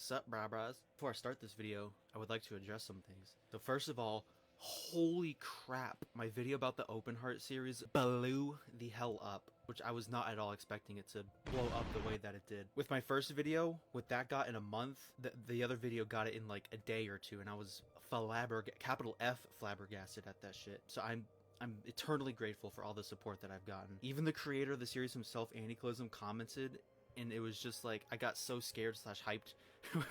Sup, brah brahs? Before I start this video, I would like to address some things. So first of all, holy crap, my video about the Open Heart series blew the hell up, which I was not at all expecting it to blow up the way that it did. With my first video, what that got in a month, the other video got it in like a day or two, and I was capital F flabbergasted at that shit. So I'm eternally grateful for all the support that I've gotten. Even the creator of the series himself, Anticalism, commented, and it was just like, I got so scared / hyped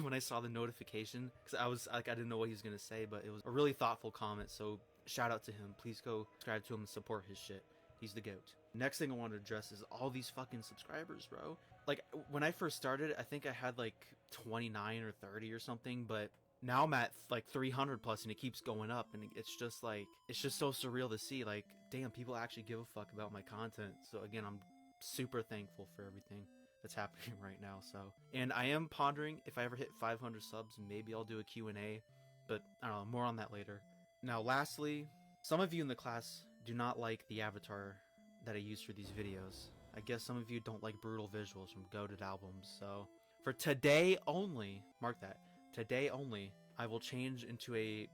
when I saw the notification, because I was like, I didn't know what he was gonna say, but it was a really thoughtful comment, so shout out to him. Please go subscribe to him and support his shit. He's the GOAT. Next thing I want to address is all these fucking subscribers, bro. Like, when I first started, I think I had like 29 or 30 or something, but now I'm at like 300 plus, and it keeps going up, and it's just like, it's just so surreal to see, like, damn, people actually give a fuck about my content. So again, I'm super thankful for everything that's happening right now. So, and I am pondering if I ever hit 500 subs, maybe I'll do a Q&A, but I don't know, more on that later. Now, lastly, some of you in the class do not like the avatar that I use for these videos. I guess some of you don't like brutal visuals from goated albums, so for today only, mark that, today only, I will change into a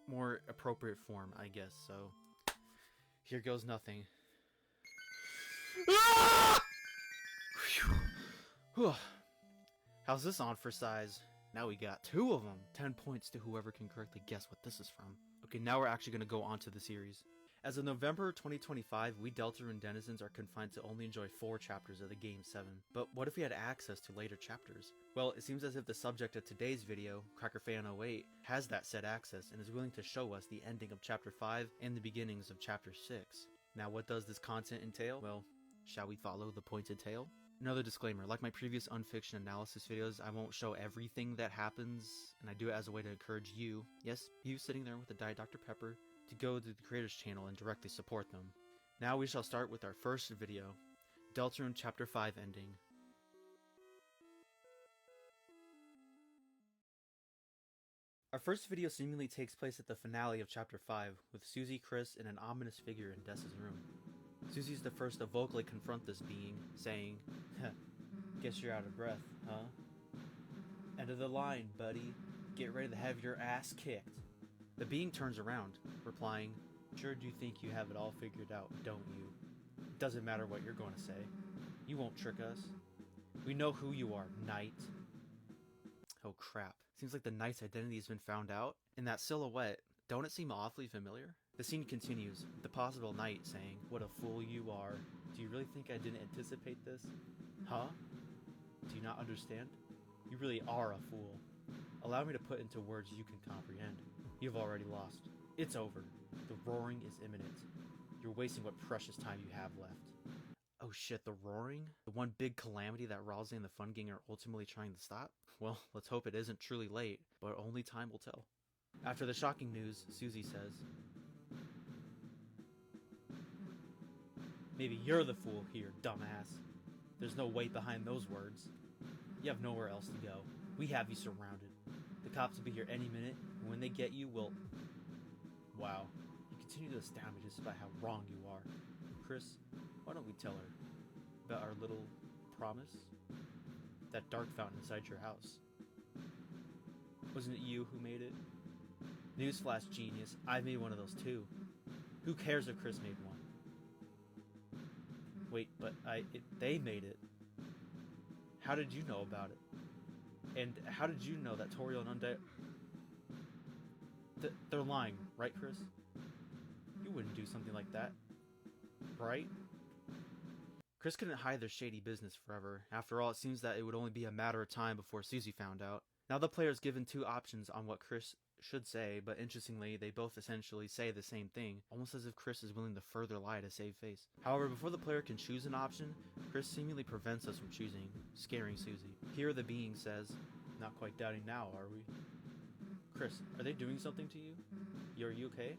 more appropriate form, I guess. So here goes nothing. How's this on for size? Now we got 2 of them. 10 points to whoever can correctly guess what this is from. Okay, now we're actually going to go on to the series. As of November 2025, we Deltarune denizens are confined to only enjoy 4 chapters of the game 7. But what if we had access to later chapters? Well, it seems as if the subject of today's video, crockerfan08, has that said access and is willing to show us the ending of chapter 5 and the beginnings of chapter 6. Now, what does this content entail? Well, shall we follow the pointed tale? Another disclaimer, like my previous Unfiction analysis videos, I won't show everything that happens, and I do it as a way to encourage you, yes, you sitting there with a Diet Dr. Pepper, to go to the creators channel and directly support them. Now we shall start with our first video, Deltarune Chapter 5 ending. Our first video seemingly takes place at the finale of Chapter 5, with Susie, Chris, and an ominous figure in Dessa's room. Susie's the first to vocally confront this being, saying, "Guess you're out of breath, huh? End of the line, buddy. Get ready to have your ass kicked." The being turns around, replying, "Sure do think you have it all figured out, don't you? It doesn't matter what you're going to say. You won't trick us. We know who you are, knight." Oh crap. Seems like the knight's identity has been found out. In that silhouette, don't it seem awfully familiar? The scene continues, with the possible knight saying, "What a fool you are. Do you really think I didn't anticipate this? Huh? Do you not understand? You really are a fool. Allow me to put into words you can comprehend. You've already lost. It's over. The roaring is imminent. You're wasting what precious time you have left." Oh shit, the roaring? The one big calamity that Ralsei and the Fun Gang are ultimately trying to stop? Well, let's hope it isn't truly late, but only time will tell. After the shocking news, Susie says, "Maybe you're the fool here, dumbass. There's no weight behind those words. You have nowhere else to go. We have you surrounded. The cops will be here any minute, and when they get you, we'll..." Wow, you continue to astound me just about how wrong you are. Chris, why don't we tell her about our little promise? That dark fountain inside your house. Wasn't it you who made it? Newsflash, genius, I made one of those too. Who cares if Chris made one? Wait, but they made it. How did you know about it? And how did you know that Toriel and they're lying, right, Chris? You wouldn't do something like that, right? Chris couldn't hide their shady business forever. After all, it seems that it would only be a matter of time before Susie found out. Now the player is given 2 options on what Chris should say, but interestingly, they both essentially say the same thing, almost as if Chris is willing to further lie to save face. However, before the player can choose an option, Chris seemingly prevents us from choosing, scaring Susie. Here the being says, "Not quite doubting now, are we? Chris, are they doing something to you? Are you okay?"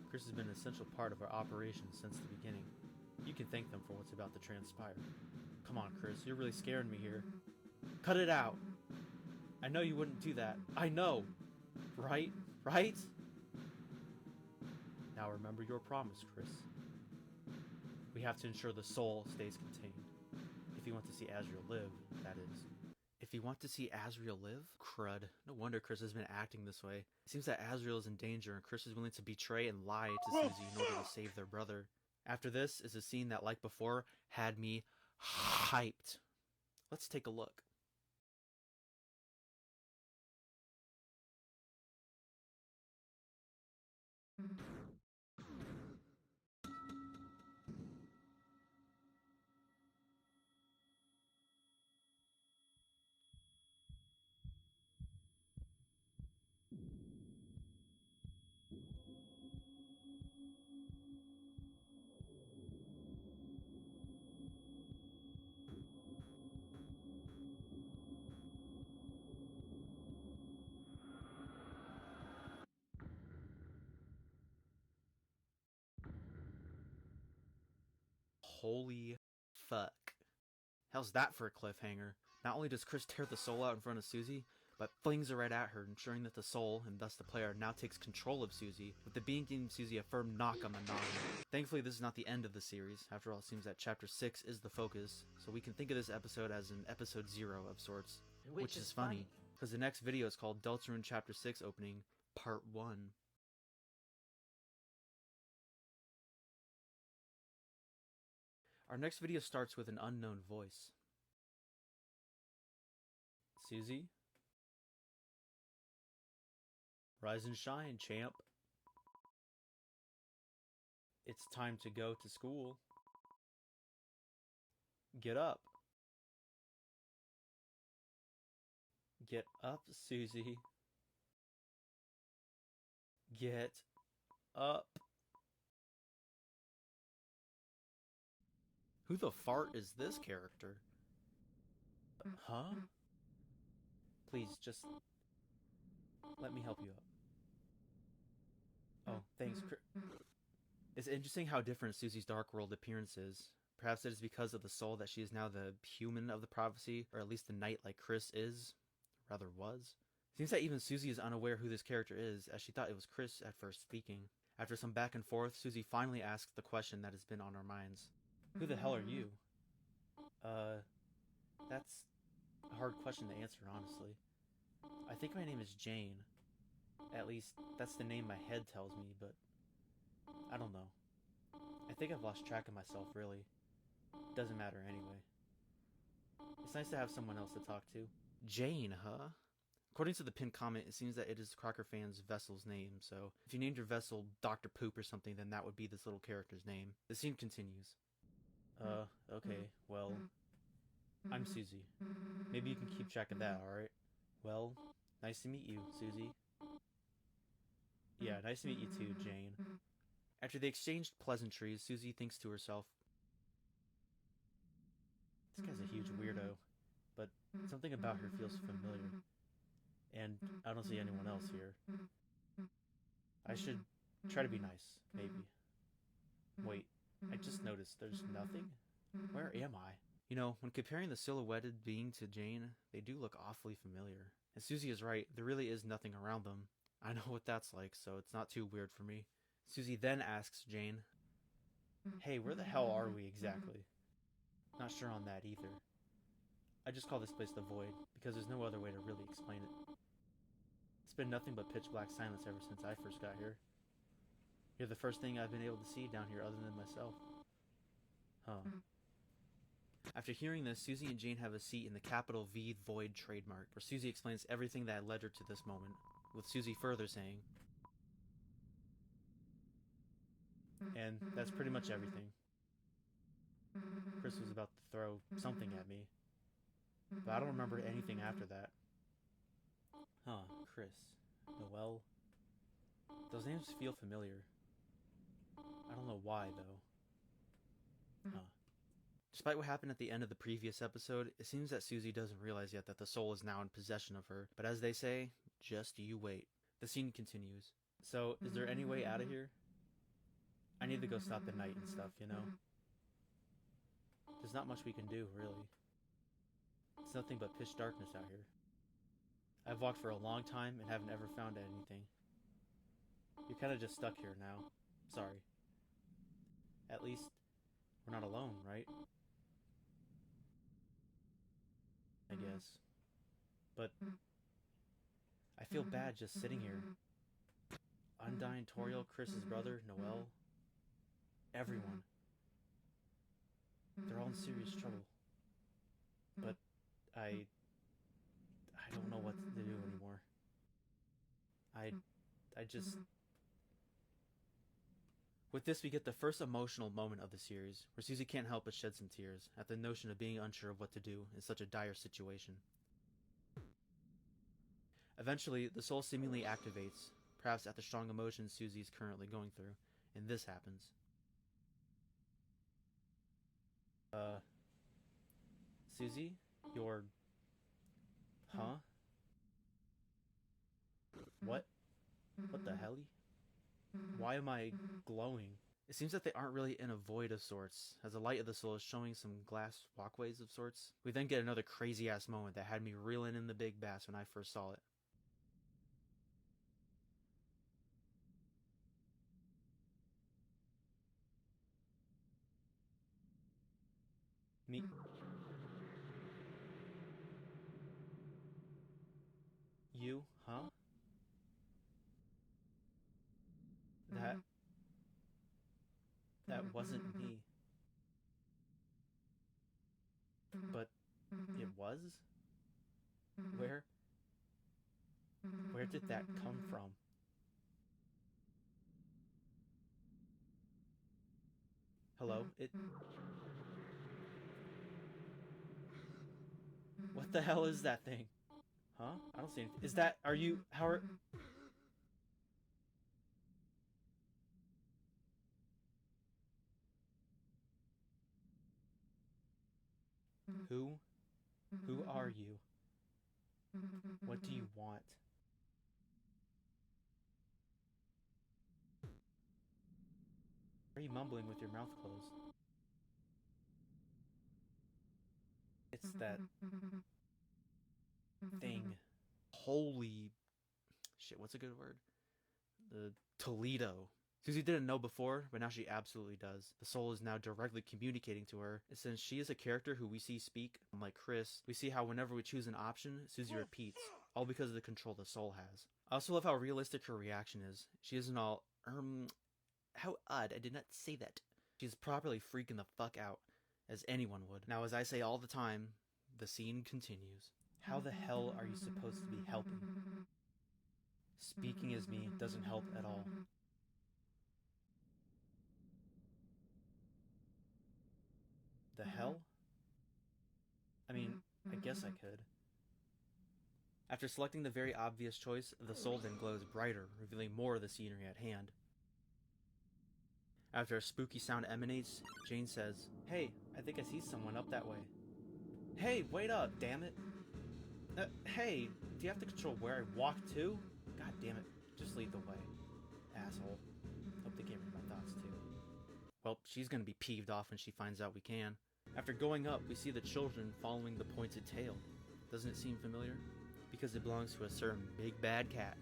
Chris has been an essential part of our operation since the beginning. You can thank them for what's about to transpire. Come on, Chris, you're really scaring me here. Cut it out! I know you wouldn't do that. I know! Right? Right? Now remember your promise, Chris. We have to ensure the soul stays contained. If you want to see Azrael live, that is. If you want to see Asriel live? Crud. No wonder Chris has been acting this way. It seems that Asriel is in danger and Chris is willing to betray and lie to Susie in order to save their brother. After this is a scene that, like before, had me hyped. Let's take a look. Holy fuck. How's that for a cliffhanger? Not only does Chris tear the soul out in front of Susie, but flings it right at her, ensuring that the soul, and thus the player, now takes control of Susie, with the being giving Susie a firm knock on the noggin. Thankfully, this is not the end of the series. After all, it seems that Chapter 6 is the focus, so we can think of this episode as an episode 0 of sorts. Which is funny, because the next video is called Deltarune Chapter 6 Opening, Part 1. Our next video starts with an unknown voice. Susie? Rise and shine, champ. It's time to go to school. Get up. Get up, Susie. Get up. Who the fart is this character? Huh? Please, just let me help you up. Oh, thanks, It's interesting how different Susie's Dark World appearance is. Perhaps it is because of the soul that she is now the human of the prophecy, or at least the knight like Chris is. Rather was. Seems that even Susie is unaware who this character is, as she thought it was Chris at first speaking. After some back and forth, Susie finally asks the question that has been on our minds. Who the hell are you? That's a hard question to answer, honestly. I think my name is Jane. At least, that's the name my head tells me, but I don't know. I think I've lost track of myself, really. Doesn't matter anyway. It's nice to have someone else to talk to. Jane, huh? According to the pinned comment, it seems that it is crockerfan's vessel's name, so if you named your vessel Dr. Poop or something, then that would be this little character's name. The scene continues. Okay, well, I'm Susie. Maybe you can keep track of that, alright? Well, nice to meet you, Susie. Yeah, nice to meet you too, Jane. After they exchanged pleasantries, Susie thinks to herself, this guy's a huge weirdo, but something about her feels familiar. And I don't see anyone else here. I should try to be nice, maybe. Wait, I just noticed there's nothing? Where am I? You know, when comparing the silhouetted being to Jane, they do look awfully familiar. And Susie is right, there really is nothing around them. I know what that's like, so it's not too weird for me. Susie then asks Jane, hey, where the hell are we exactly? Not sure on that either. I just call this place the Void, because there's no other way to really explain it. It's been nothing but pitch black silence ever since I first got here. You're the first thing I've been able to see down here other than myself. Huh. After hearing this, Susie and Jane have a seat in the capital V Void trademark, where Susie explains everything that led her to this moment, with Susie further saying, and that's pretty much everything. Chris was about to throw something at me, but I don't remember anything after that. Huh, Chris, Noelle. Those names feel familiar. I don't know why, though. Huh. Despite what happened at the end of the previous episode, it seems that Susie doesn't realize yet that the soul is now in possession of her. But as they say, just you wait. The scene continues. So, is there any way out of here? I need to go stop the night and stuff, you know? There's not much we can do, really. It's nothing but pitch darkness out here. I've walked for a long time and haven't ever found anything. You're kind of just stuck here now. Sorry. At least, we're not alone, right? I guess. But I feel bad just sitting here. Undyne, Toriel, Chris's brother, Noel, everyone. They're all in serious trouble. But I don't know what to do anymore. I just... With this, we get the first emotional moment of the series, where Susie can't help but shed some tears at the notion of being unsure of what to do in such a dire situation. Eventually, the soul seemingly activates, perhaps at the strong emotions Susie is currently going through, and this happens. Susie? You're... Huh? What? What the hell? Why am I glowing? It seems that they aren't really in a void of sorts, as the light of the soul is showing some glass walkways of sorts. We then get another crazy-ass moment that had me reeling in the big bass when I first saw it. Me... You? Huh? That wasn't me. But it was? Where did that come from? Hello? What the hell is that thing? Huh? I don't see anything. Is that... Are you... How are... Who? Who are you? What do you want? Why are you mumbling with your mouth closed? It's that... thing. Holy... Shit, what's a good word? The Toledo. Susie didn't know before, but now she absolutely does. The soul is now directly communicating to her, and since she is a character who we see speak, unlike Chris, we see how whenever we choose an option, Susie repeats, all because of the control the soul has. I also love how realistic her reaction is. She isn't all, how odd, I did not say that. She's properly freaking the fuck out, as anyone would. Now, as I say all the time, the scene continues. How the hell are you supposed to be helping? Speaking as me doesn't help at all. The hell? I mean, I guess I could. After selecting the very obvious choice, the soul then glows brighter, revealing more of the scenery at hand. After a spooky sound emanates, Jane says, "Hey, I think I see someone up that way." Hey, wait up, damn it! Hey, do you have to control where I walk to? God damn it, just lead the way. Asshole. Hope they can't read my thoughts too. Well, she's gonna be peeved off when she finds out we can. After going up, we see the children following the pointed tail. Doesn't it seem familiar? Because it belongs to a certain big bad cat.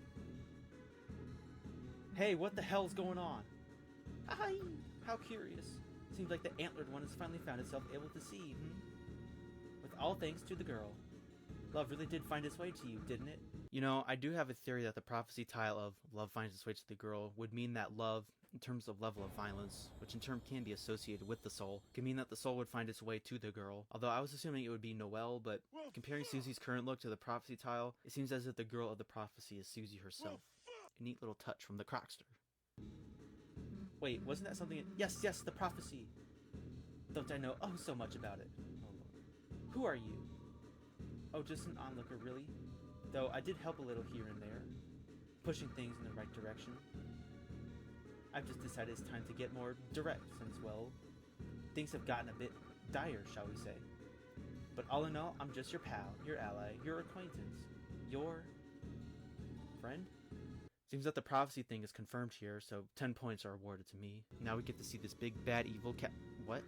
Hey, what the hell's going on? Hi! How curious. Seems like the antlered one has finally found itself able to see, With all thanks to the girl. Love really did find its way to you, didn't it? You know, I do have a theory that the prophecy tile of love finds its way to the girl would mean that love, in terms of level of violence, which in turn can be associated with the soul, can mean that the soul would find its way to the girl. Although I was assuming it would be Noelle, but comparing Susie's current look to the prophecy tile, it seems as if the girl of the prophecy is Susie herself. A neat little touch from the Crockster. Wait, wasn't that something... Yes, the prophecy! Don't I know so much about it? Oh Lord. Who are you? Oh, just an onlooker, really? Though I did help a little here and there, pushing things in the right direction. I've just decided it's time to get more direct since, well, things have gotten a bit dire, shall we say. But all in all, I'm just your pal, your ally, your acquaintance, your... friend? Seems that the prophecy thing is confirmed here, so 10 points are awarded to me. Now we get to see this big bad evil cat... What?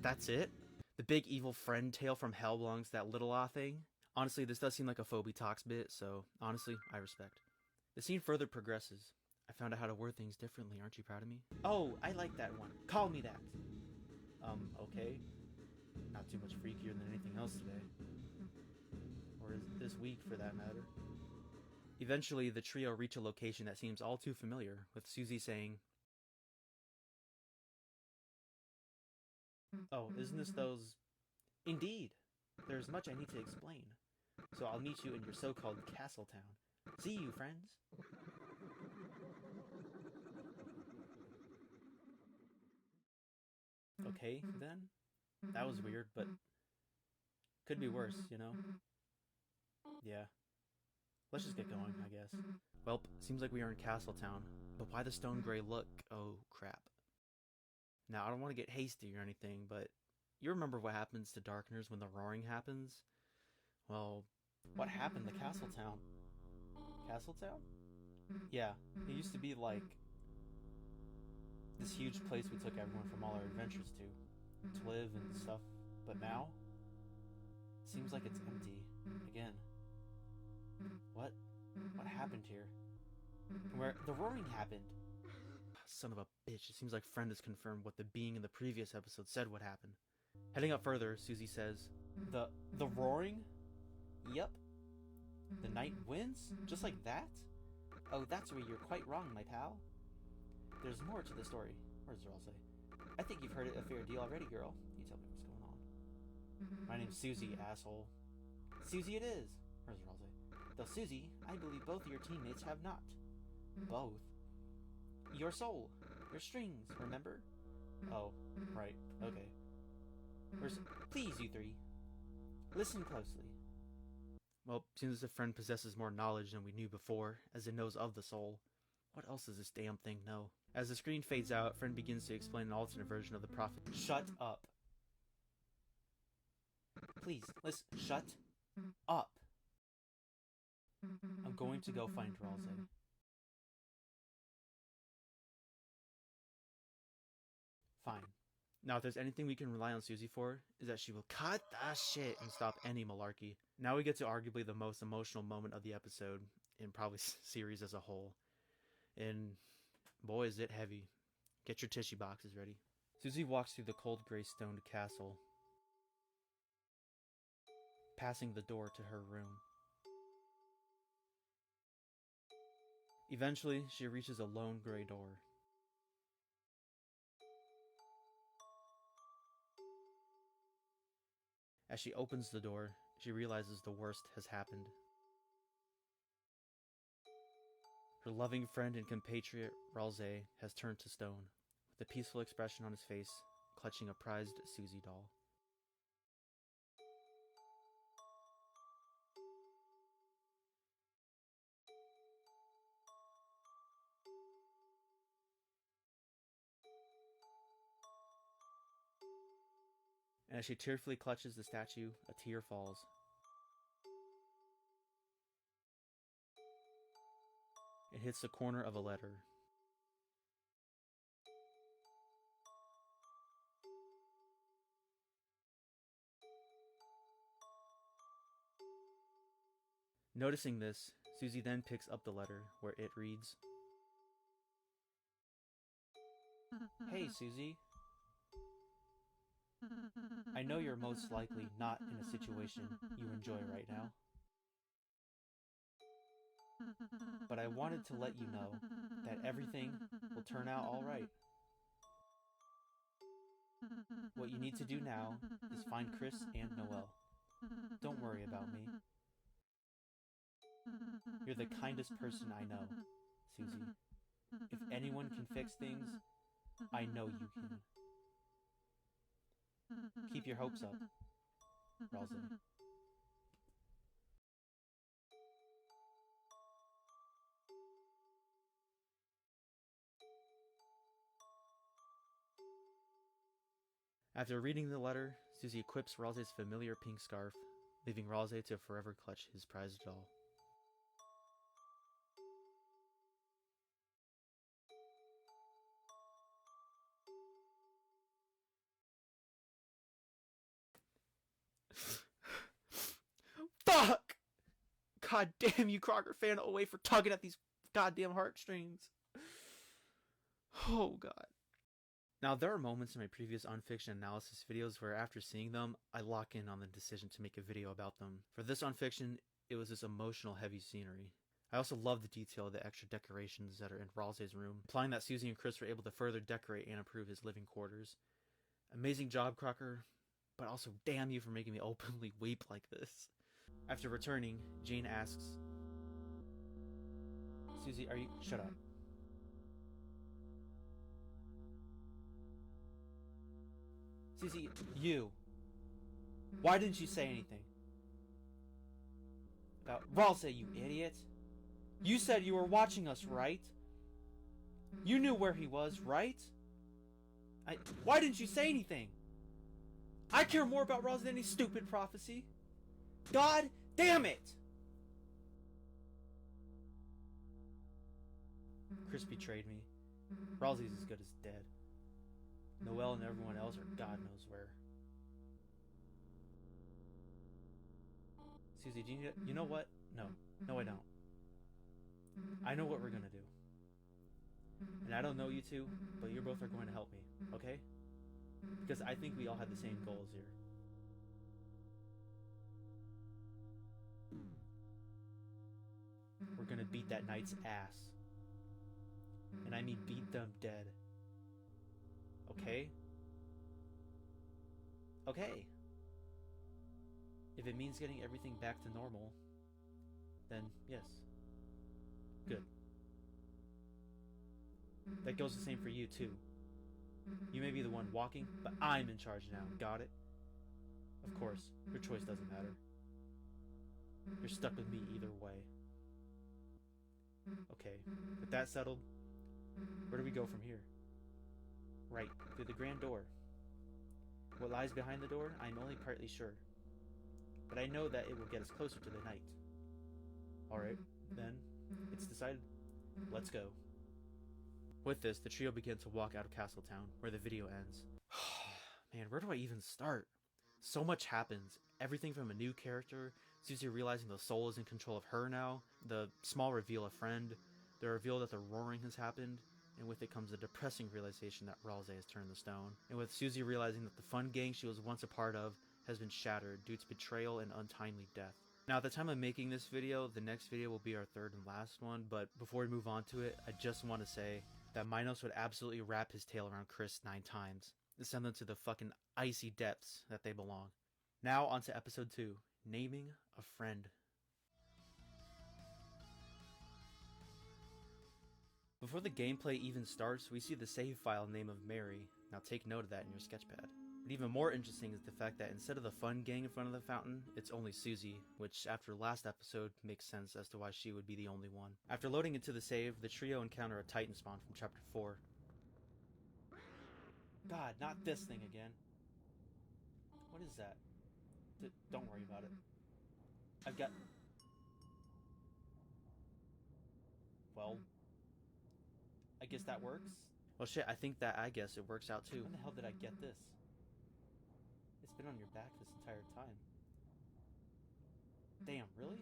That's it? The big evil friend tale from hell belongs to that little thing? Honestly, this does seem like a Phoebe Talks bit, so honestly, I respect. The scene further progresses. I found out how to word things differently, aren't you proud of me? Oh, I like that one. Call me that. Okay. Not too much freakier than anything else today. Or this week for that matter. Eventually, the trio reach a location that seems all too familiar, with Susie saying, "Oh, isn't this those..." "Indeed. There's much I need to explain. So I'll meet you in your so-called castle town. See you, friends." Okay, then. That was weird, but could be worse, you know? Yeah. Let's just get going, I guess. Welp, seems like we are in Castletown, but why the stone gray look? Oh, crap. Now, I don't want to get hasty or anything, but you remember what happens to Darkners when the roaring happens? Well, what happened to Castletown? Castletown? Yeah, it used to be like this huge place we took everyone from all our adventures to live and stuff, but now it seems like it's empty again. What happened here? Where the roaring happened? Son of a bitch, it seems like Friend has confirmed what the being in the previous episode said would happen. Heading up further, Susie says, The roaring? Yep. The night wins? Just like that? Oh, that's where you're quite wrong, my pal. There's more to the story. Where's Ralsei? I think you've heard it a fair deal already, girl. You tell me what's going on. My name's Susie, asshole. Susie it is. Where's Ralsei? Though Susie, I believe both of your teammates have not. Both? Your soul. Your strings, remember? Oh, right. Okay. Please, you three. Listen closely. Well, seems as if Friend possesses more knowledge than we knew before, as it knows of the soul. What else does this damn thing know? As the screen fades out, Friend begins to explain an alternate version of the prophet. Shut up. Please, listen. Shut up. I'm going to go find Ralsei. Fine. Now, if there's anything we can rely on Susie for, is that she will cut that shit and stop any malarkey. Now we get to arguably the most emotional moment of the episode, and probably series as a whole. And boy, is it heavy. Get your tissue boxes ready. Susie walks through the cold gray stoned castle, passing the door to her room. Eventually, she reaches a lone gray door. As she opens the door, she realizes the worst has happened. Her loving friend and compatriot, Ralsei, has turned to stone, with a peaceful expression on his face, clutching a prized Susie doll. And as she tearfully clutches the statue, a tear falls. It hits the corner of a letter. Noticing this, Susie then picks up the letter, where it reads, Hey, Susie. I know you're most likely not in a situation you enjoy right now. But I wanted to let you know that everything will turn out all right. What you need to do now is find Chris and Noelle. Don't worry about me. You're the kindest person I know, Susie. If anyone can fix things, I know you can. Keep your hopes up, Ralsei. After reading the letter, Susie equips Ralsei's familiar pink scarf, leaving Ralsei to forever clutch his prized doll. Fuck! God damn you, crockerfan08, for tugging at these goddamn heartstrings. Oh god. Now, there are moments in my previous Unfiction analysis videos where after seeing them, I lock in on the decision to make a video about them. For this Unfiction, it was this emotional, heavy scenery. I also love the detail of the extra decorations that are in Ralsei's room, implying that Susie and Chris were able to further decorate and improve his living quarters. Amazing job, Crocker, but also damn you for making me openly weep like this. After returning, Jane asks, Susie, are you... Shut up. Susie, you. Why didn't you say anything? About Ralsei, you idiot. You said you were watching us, right? You knew where he was, right? Why didn't you say anything? I care more about Ralsei than any stupid prophecy. God damn it! Chris betrayed me. Ralsei's as good as dead. Noelle and everyone else are God knows where. Susie, do you know what? No, I don't. I know what we're gonna do. And I don't know you two, but you both are going to help me, okay? Because I think we all have the same goals here. We're gonna beat that knight's ass. And I mean beat them dead. Okay? Okay. If it means getting everything back to normal, then yes. Good. That goes the same for you too. You may be the one walking, but I'm in charge now. Got it? Of course, your choice doesn't matter. You're stuck with me either way. Okay, with that settled, where do we go from here? Right, through the grand door. What lies behind the door, I'm only partly sure. But I know that it will get us closer to the night. Alright, then, it's decided. Let's go. With this, the trio begin to walk out of Castletown, where the video ends. Man, where do I even start? So much happens. Everything from a new character, Susie realizing the soul is in control of her now, the small reveal of Friend, the reveal that the roaring has happened, and with it comes the depressing realization that Ralsei has turned the stone. And with Susie realizing that the fun gang she was once a part of has been shattered due to betrayal and untimely death. Now, at the time of making this video, the next video will be our third and last one, but before we move on to it, I just want to say that Minos would absolutely wrap his tail around Chris 9 times and send them to the fucking icy depths that they belong. Now, on to episode 2, Naming a Friend. Before the gameplay even starts, we see the save file name of Mary. Now take note of that in your sketchpad. But even more interesting is the fact that instead of the fun gang in front of the fountain, it's only Susie, which after last episode makes sense as to why she would be the only one. After loading into the save, the trio encounter a Titan spawn from chapter 4. God, not this thing again. What is that? Don't worry about it. I've got... Well... I guess that works? Well shit, I think that I guess it works out too. When the hell did I get this? It's been on your back this entire time. Damn, really?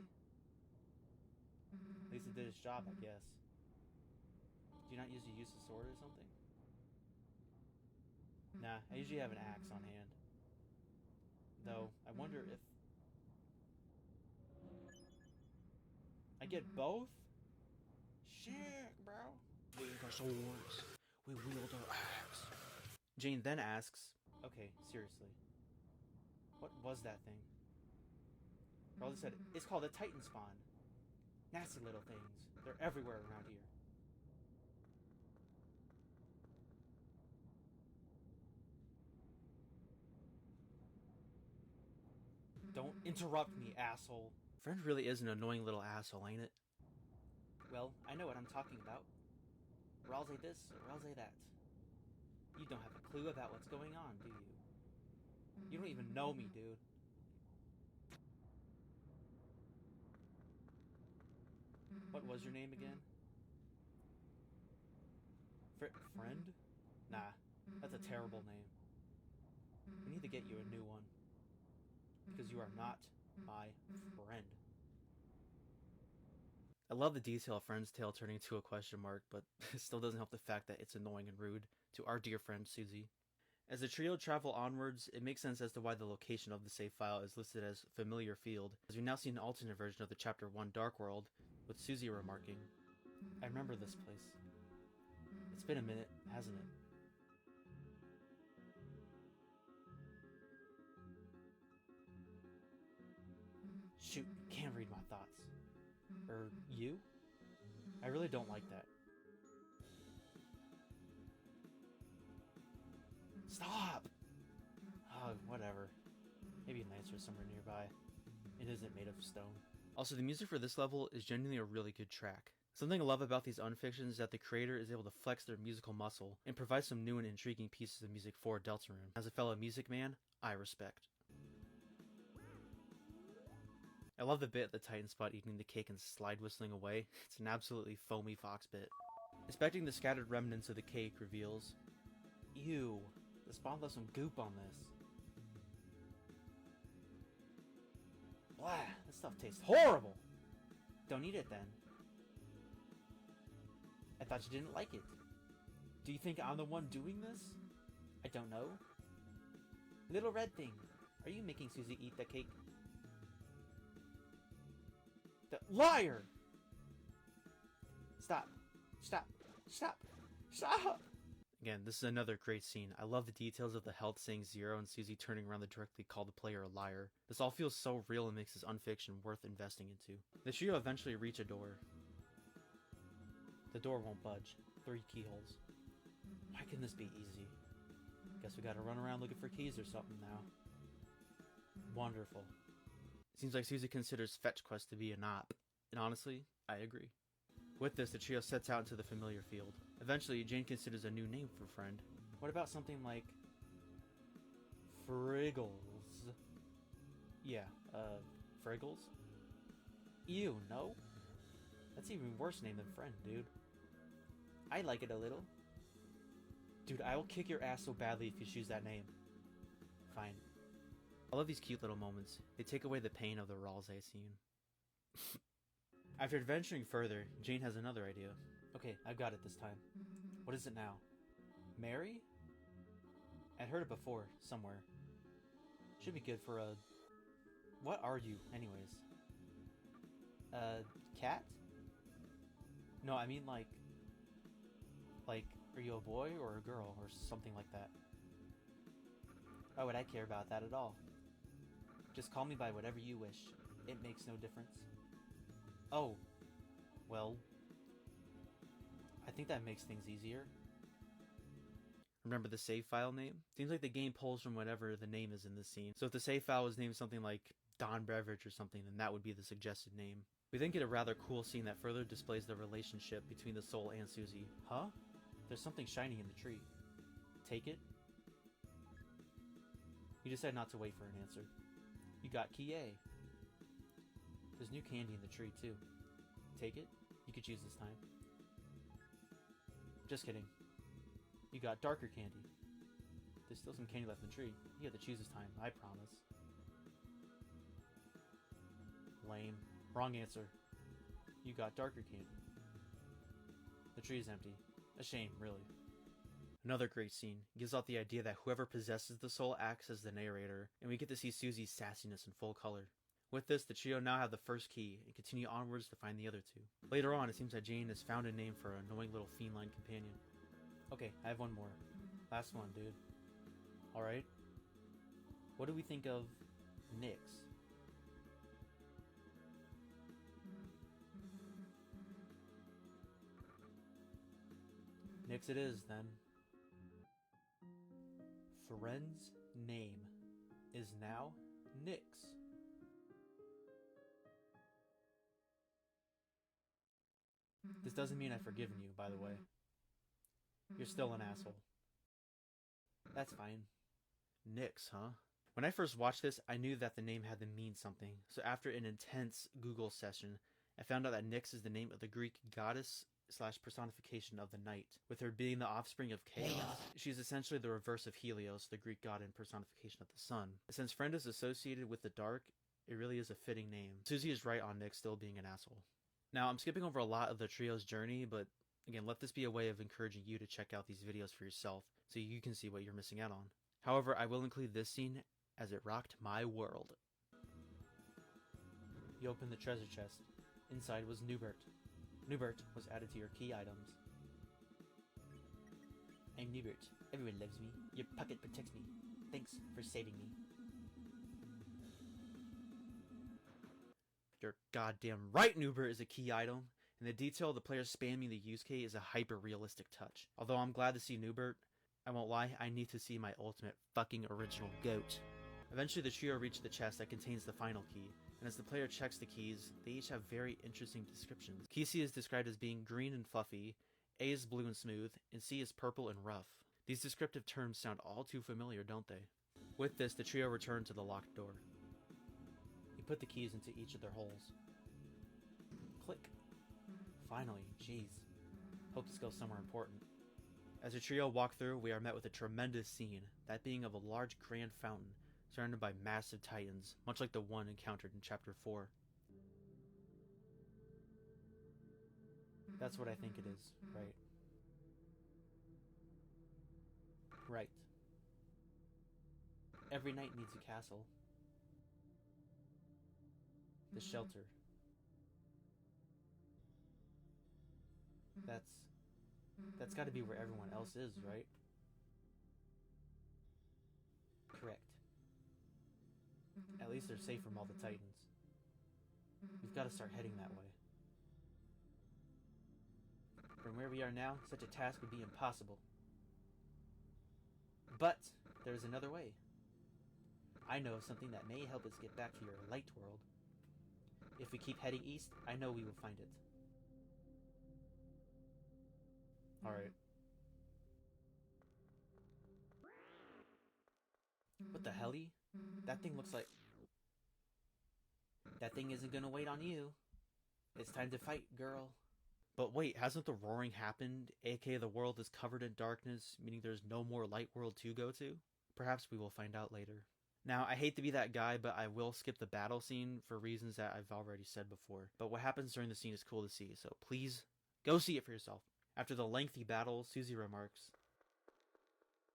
At least it did its job, I guess. Do you not usually use a sword or something? Nah, I usually have an axe on hand. Though, I wonder if... I get both? Shit, bro. We got swords. We wield our axe. Jane then asks, okay, seriously. What was that thing? Ralsei said, it's called a Titan spawn. Nasty little things. They're everywhere around here. Don't interrupt me, asshole. Friend really is an annoying little asshole, ain't it? Well, I know what I'm talking about. Ralsei this, Ralsei that. You don't have a clue about what's going on, do you? You don't even know me, dude. What was your name again? Friend? Nah, that's a terrible name. We need to get you a new one. Because you are not my friend. I love the detail of Friend's tail turning into a question mark, but it still doesn't help the fact that it's annoying and rude to our dear friend Susie. As the trio travel onwards, it makes sense as to why the location of the save file is listed as Familiar Field, as we now see an alternate version of the Chapter 1 Dark World, with Susie remarking, "I remember this place. It's been a minute, hasn't it?" Shoot, can't read my thoughts. You? I really don't like that. Stop! Oh, whatever. Maybe an answer somewhere nearby. It isn't made of stone. Also, the music for this level is genuinely a really good track. Something I love about these Unfictions is that the creator is able to flex their musical muscle and provide some new and intriguing pieces of music for Deltarune. As a fellow music man, I respect. I love the bit of the Titan Spot eating the cake and slide whistling away. It's an absolutely foamy Fox bit. Inspecting the scattered remnants of the cake reveals, ew, the Spawn left some goop on this. Blah, this stuff tastes horrible! Don't eat it then. I thought you didn't like it. Do you think I'm the one doing this? I don't know. Little red thing, are you making Susie eat the cake? The liar! Stop. Stop. Stop. Stop! Again, this is another great scene. I love the details of the health saying 0 and Susie turning around to directly call the player a liar. This all feels so real and makes this Unfiction worth investing into. The trio eventually reach a door. The door won't budge. 3 keyholes. Why can this be easy? Guess we gotta run around looking for keys or something now. Wonderful. Seems like Susie considers fetch quest to be an op, and honestly, I agree. With this, the trio sets out into the Familiar Field. Eventually, Jane considers a new name for friend. What about something like Friggles? Yeah, Friggles? Ew, no? That's even worse name than friend, dude. I like it a little. Dude, I will kick your ass so badly if you choose that name. Fine. I love these cute little moments. They take away the pain of the Ralsei scene. After adventuring further, Jane has another idea. Okay, I've got it this time. What is it now? Mary? I'd heard it before, somewhere. Should be good for a... What are you, anyways? Cat? No, I mean like, are you a boy or a girl or something like that? Why would I care about that at all? Just call me by whatever you wish. It makes no difference. Oh, well, I think that makes things easier. Remember the save file name? Seems like the game pulls from whatever the name is in this scene. So if the save file was named something like Don Beverage or something, then that would be the suggested name. We then get a rather cool scene that further displays the relationship between the soul and Susie. Huh? There's something shiny in the tree. Take it? You decide not to wait for an answer. You got key A. There's new candy in the tree too. Take it? You could choose this time. Just kidding. You got darker candy. There's still some candy left in the tree. You have to choose this time, I promise. Lame. Wrong answer. You got darker candy. The tree is empty. A shame, really. Another great scene. Gives off the idea that whoever possesses the soul acts as the narrator, and we get to see Susie's sassiness in full color. With this, the trio now have the first key, and continue onwards to find the other two. Later on, it seems that Jane has found a name for an annoying little feline companion. Okay, I have one more. Last one, dude. Alright? What do we think of Nyx? Nyx it is, then. Friend's name is now Nyx. This doesn't mean I've forgiven you, by the way. You're still an asshole. That's fine. Nyx, huh? When I first watched this, I knew that the name had to mean something, so after an intense Google session, I found out that Nyx is the name of the Greek goddess / personification of the night, with her being the offspring of chaos. She's essentially the reverse of Helios, the Greek god and personification of the sun. Since friend is associated with the dark, it really is a fitting name. Susie is right on Nyx still being an asshole. Now, I'm skipping over a lot of the trio's journey, but again, let this be a way of encouraging you to check out these videos for yourself. so you can see what you're missing out on. However, I will include this scene as it rocked my world. You open the treasure chest. Inside was Newbert. Newbert was added to your key items. I'm Newbert. Everyone loves me. Your pocket protects me. Thanks for saving me. You're goddamn right, Newbert is a key item, and the detail of the player spamming the use key is a hyper-realistic touch. Although I'm glad to see Newbert, I won't lie, I need to see my ultimate fucking original goat. Eventually the trio reach the chest that contains the final key, and as the player checks the keys, they each have very interesting descriptions. Key C is described as being green and fluffy, A is blue and smooth, and C is purple and rough. These descriptive terms sound all too familiar, don't they? With this, the trio return to the locked door. You put the keys into each of their holes. Click. Finally, jeez. Hope this goes somewhere important. As the trio walk through, we are met with a tremendous scene, that being of a large grand fountain, surrounded by massive titans, much like the one encountered in Chapter 4. That's what I think it is, right? Right. Every knight needs a castle. The shelter. That's gotta be where everyone else is, right? Correct. At least they're safe from all the titans. We've gotta start heading that way. From where we are now, such a task would be impossible. But there is another way. I know of something that may help us get back to your light world. If we keep heading east, I know we will find it. Alright. What the helly? That thing looks like... That thing isn't gonna wait on you. It's time to fight, girl. But wait, hasn't the roaring happened, aka the world is covered in darkness, meaning there's no more light world to go to? Perhaps we will find out later. Now, I hate to be that guy, but I will skip the battle scene for reasons that I've already said before. But what happens during the scene is cool to see, so please, go see it for yourself. After the lengthy battle, Susie remarks,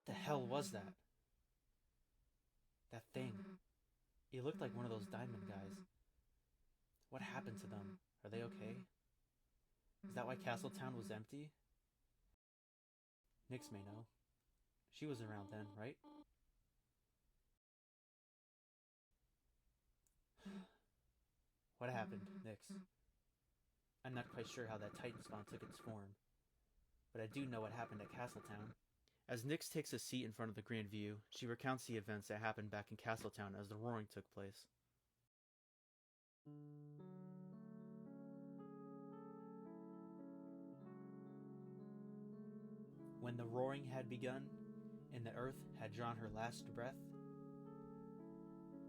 "The hell was that? That thing. It looked like one of those diamond guys. What happened to them? Are they okay? Is that why Castletown was empty?" Nyx may know. She was around then, right? What happened, Nyx? I'm not quite sure how that Titan spawn took its form, but I do know what happened at Castletown. As Nyx takes a seat in front of the grand view, she recounts the events that happened back in Castletown as the roaring took place. When the roaring had begun, and the earth had drawn her last breath,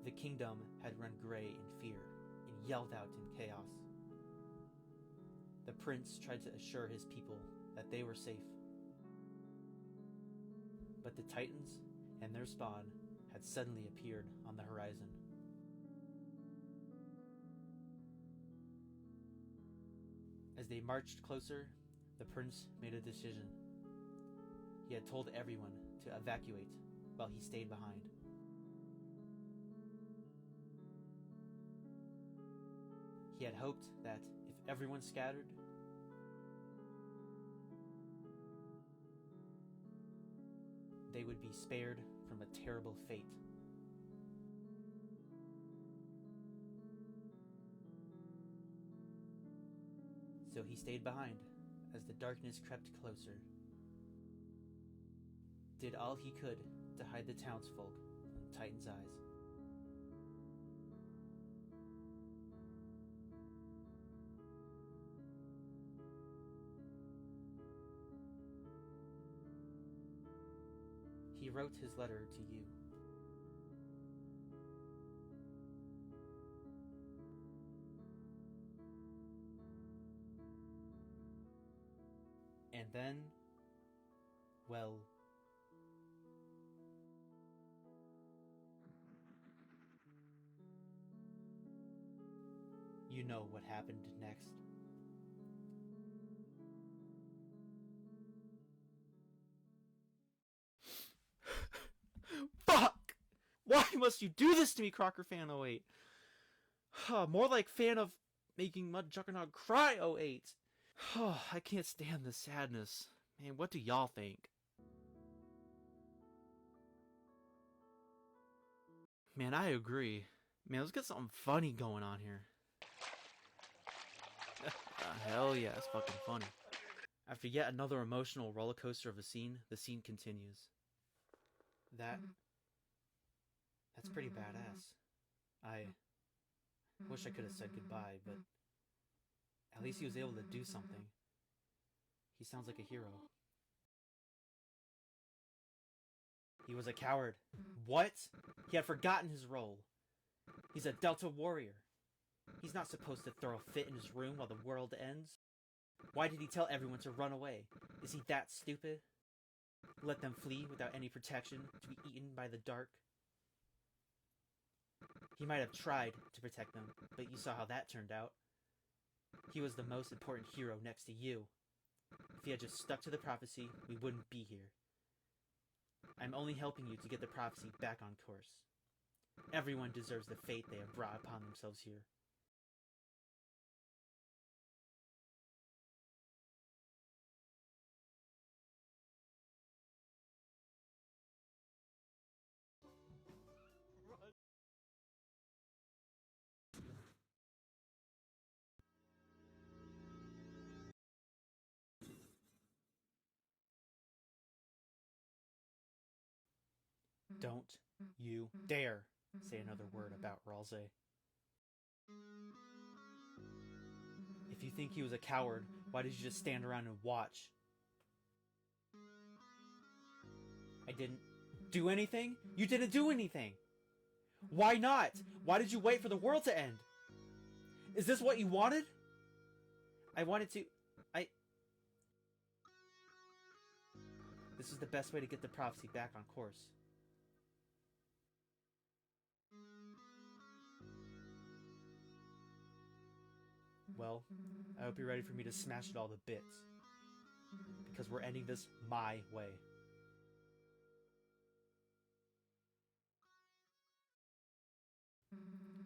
the kingdom had run gray in fear and yelled out in chaos. The prince tried to assure his people that they were safe. But the Titans and their spawn had suddenly appeared on the horizon. As they marched closer, the prince made a decision. He had told everyone to evacuate while he stayed behind. He had hoped that if everyone scattered, they would be spared from a terrible fate. So he stayed behind as the darkness crept closer, did all he could to hide the townsfolk from the Titan's eyes. He wrote his letter to you. And then, well, you know what happened next. must you do this to me, crockerfan08? More like fan of making Mud Juggernaut cry 08. I can't stand the sadness. Man, what do y'all think? Man, I agree. Man, let's get something funny going on here. Hell yeah, it's fucking funny. After yet another emotional roller coaster of a scene, the scene continues. That's pretty badass. I wish I could have said goodbye, but at least he was able to do something. He sounds like a hero. He was a coward. What? He had forgotten his role. He's a Delta warrior. He's not supposed to throw a fit in his room while the world ends. Why did he tell everyone to run away? Is he that stupid? Let them flee without any protection, to be eaten by the dark? He might have tried to protect them, but you saw how that turned out. He was the most important hero next to you. If he had just stuck to the prophecy, we wouldn't be here. I'm only helping you to get the prophecy back on course. Everyone deserves the fate they have brought upon themselves here. Don't you dare say another word about Ralsei. If you think he was a coward, why did you just stand around and watch? I didn't do anything? You didn't do anything! Why not? Why did you wait for the world to end? Is this what you wanted? I wanted to... This is the best way to get the prophecy back on course. Well, I hope you're ready for me to smash it all to bits. Because we're ending this my way.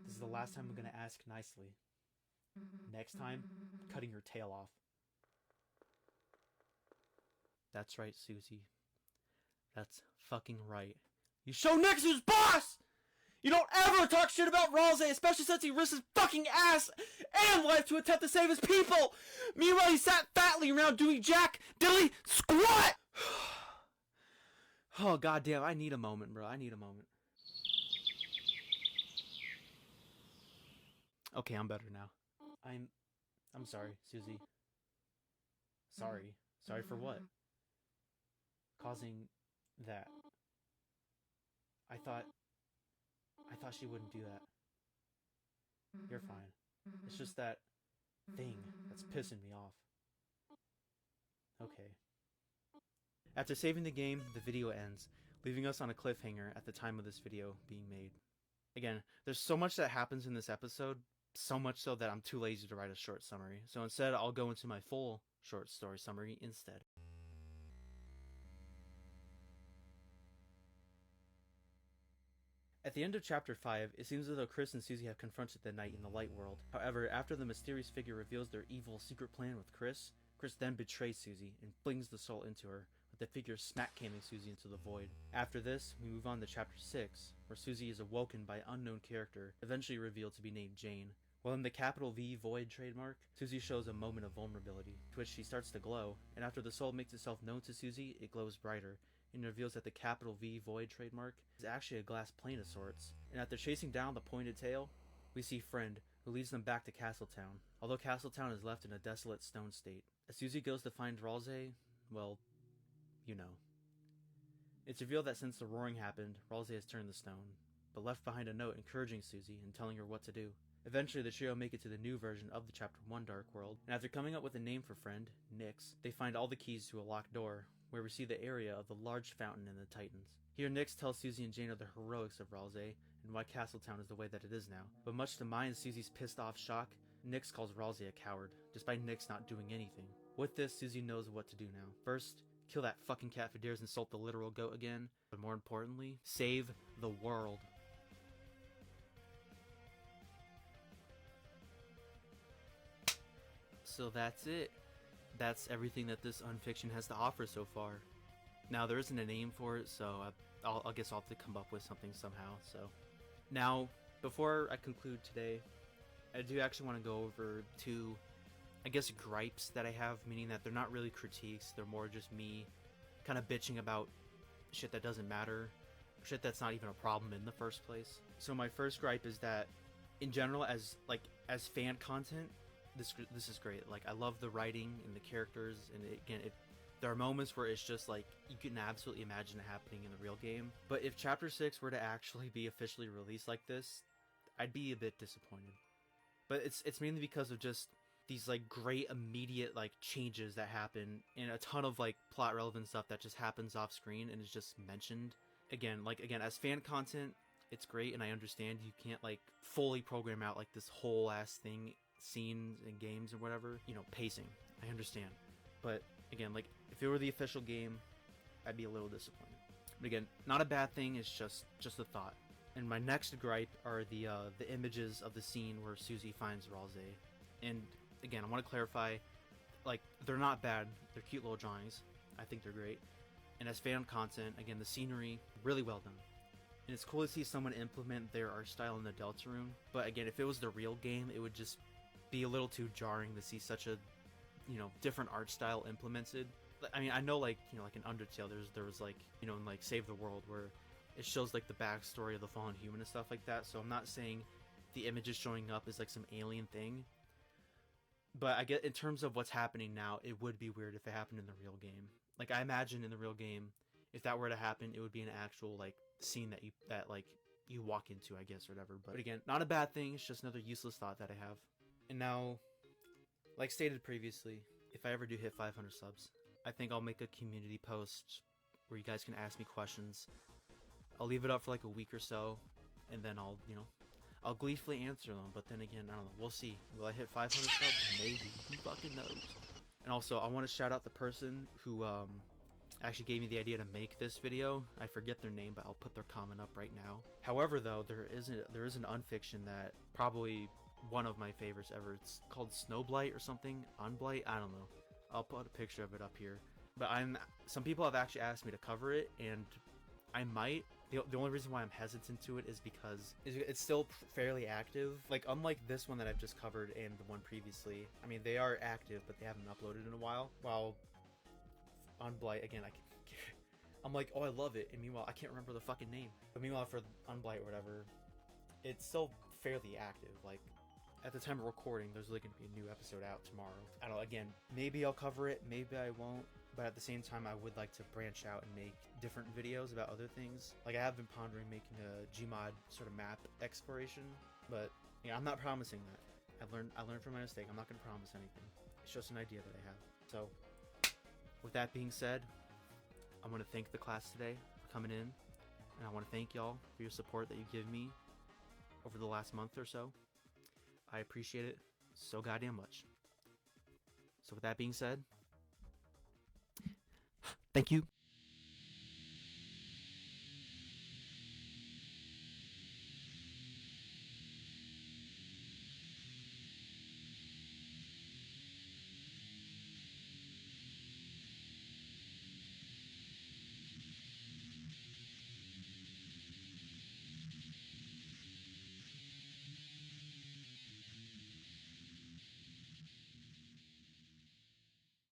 This is the last time I'm gonna ask nicely. Next time, cutting your tail off. That's right, Susie. That's fucking right. You show Nix who's boss! You don't ever talk shit about Ralsei, especially since he risked his fucking ass and life to attempt to save his people! Meanwhile, he sat fatly around doing jack, dilly, squat! Oh, goddamn, I need a moment, bro. I need a moment. Okay, I'm better now. I'm sorry, Susie. Sorry. Sorry for what? Causing that. I thought she wouldn't do that. You're fine. It's just that thing that's pissing me off. Okay. After saving the game, the video ends, leaving us on a cliffhanger at the time of this video being made. Again, there's so much that happens in this episode, so much so that I'm too lazy to write a short summary. So instead, I'll go into my full short story summary instead. At the end of Chapter 5, it seems as though Chris and Susie have confronted the Knight in the Light World. However, after the mysterious figure reveals their evil secret plan with Chris then betrays Susie and flings the soul into her, with the figure smack-camming Susie into the void. After this, we move on to Chapter 6, where Susie is awoken by an unknown character, eventually revealed to be named Jane. While in the capital V Void trademark, Susie shows a moment of vulnerability, to which she starts to glow, and after the soul makes itself known to Susie, it glows brighter, and reveals that the capital V Void trademark is actually a glass plane of sorts. And after chasing down the pointed tail, we see Friend, who leads them back to Castletown, although Castletown is left in a desolate stone state. As Susie goes to find Ralsei, well, you know. It's revealed that since the roaring happened, Ralsei has turned to stone, but left behind a note encouraging Susie and telling her what to do. Eventually, the trio make it to the new version of the Chapter 1 Dark World, and after coming up with a name for Friend, Nyx, they find all the keys to a locked door, where we see the area of the large fountain in the Titans. Here, Nyx tells Susie and Jane of the heroics of Ralsei, and why Castletown is the way that it is now. But much to mine and Susie's pissed off shock, Nyx calls Ralsei a coward, despite Nyx not doing anything. With this, Susie knows what to do now. First, kill that fucking cat who dares insult the literal goat again, but more importantly, save the world. So that's it. That's everything that this Unfiction has to offer so far. Now, there isn't a name for it, so I guess I'll have to come up with something somehow. So now, before I conclude today, I do actually want to go over two, I guess, gripes that I have, meaning that they're not really critiques, they're more just me kind of bitching about shit that doesn't matter, shit that's not even a problem in the first place. So my first gripe is that, in general, as fan content, this is great. Like, I love the writing and the characters, and there are moments where it's just like you can absolutely imagine it happening in the real game. But if Chapter 6 were to actually be officially released like this, I'd be a bit disappointed. But it's mainly because of just these like great immediate like changes that happen, and a ton of like plot relevant stuff that just happens off screen and is just mentioned. Again, as fan content, it's great, and I understand you can't like fully program out like this whole ass thing, scenes and games or whatever, pacing. I understand. But again, like, if it were the official game, I'd be a little disappointed. But again, not a bad thing, it's just a thought. And my next gripe are the images of the scene where Susie finds Ralsei. And again, I want to clarify, like, they're not bad. They're cute little drawings. I think they're great. And as fan content, again, the scenery, really well done. And it's cool to see someone implement their art style in the Deltarune. But again, if it was the real game, it would just be a little too jarring to see such a, different art style implemented. I mean, I know, like, like in Undertale, there was like, in like Save the World, where it shows like the backstory of the fallen human and stuff like that. So I'm not saying the images showing up is like some alien thing. But I get, in terms of what's happening now, it would be weird if it happened in the real game. Like, I imagine in the real game, if that were to happen, it would be an actual like scene that you walk into, I guess, or whatever. But again, not a bad thing. It's just another useless thought that I have. And now, like stated previously, if I ever do hit 500 subs, I think I'll make a community post where you guys can ask me questions. I'll leave it up for like a week or so, and then I'll gleefully answer them. But then again, I don't know. We'll see. Will I hit 500 subs? Maybe. Who fucking knows? And also, I want to shout out the person who actually gave me the idea to make this video. I forget their name, but I'll put their comment up right now. However, though, there is an Unfiction that probably one of my favorites ever. It's called Snowblight or something. Unblight? I don't know. I'll put a picture of it up here. But some people have actually asked me to cover it, and I might. The only reason why I'm hesitant to it is because it's still fairly active. Like, unlike this one that I've just covered and the one previously. I mean, they are active, but they haven't uploaded in a while. While Unblight, again, I'm like, oh, I love it. And meanwhile, I can't remember the fucking name. But meanwhile, for Unblight or whatever, it's still fairly active. Like, at the time of recording, there's like going to be a new episode out tomorrow. I don't know, again, maybe I'll cover it, maybe I won't. But at the same time, I would like to branch out and make different videos about other things. Like, I have been pondering making a Gmod sort of map exploration, but I'm not promising that. I learned from my mistake. I'm not going to promise anything. It's just an idea that I have. So, with that being said, I want to thank the class today for coming in, and I want to thank y'all for your support that you give me over the last month or so. I appreciate it so goddamn much. So with that being said, thank you.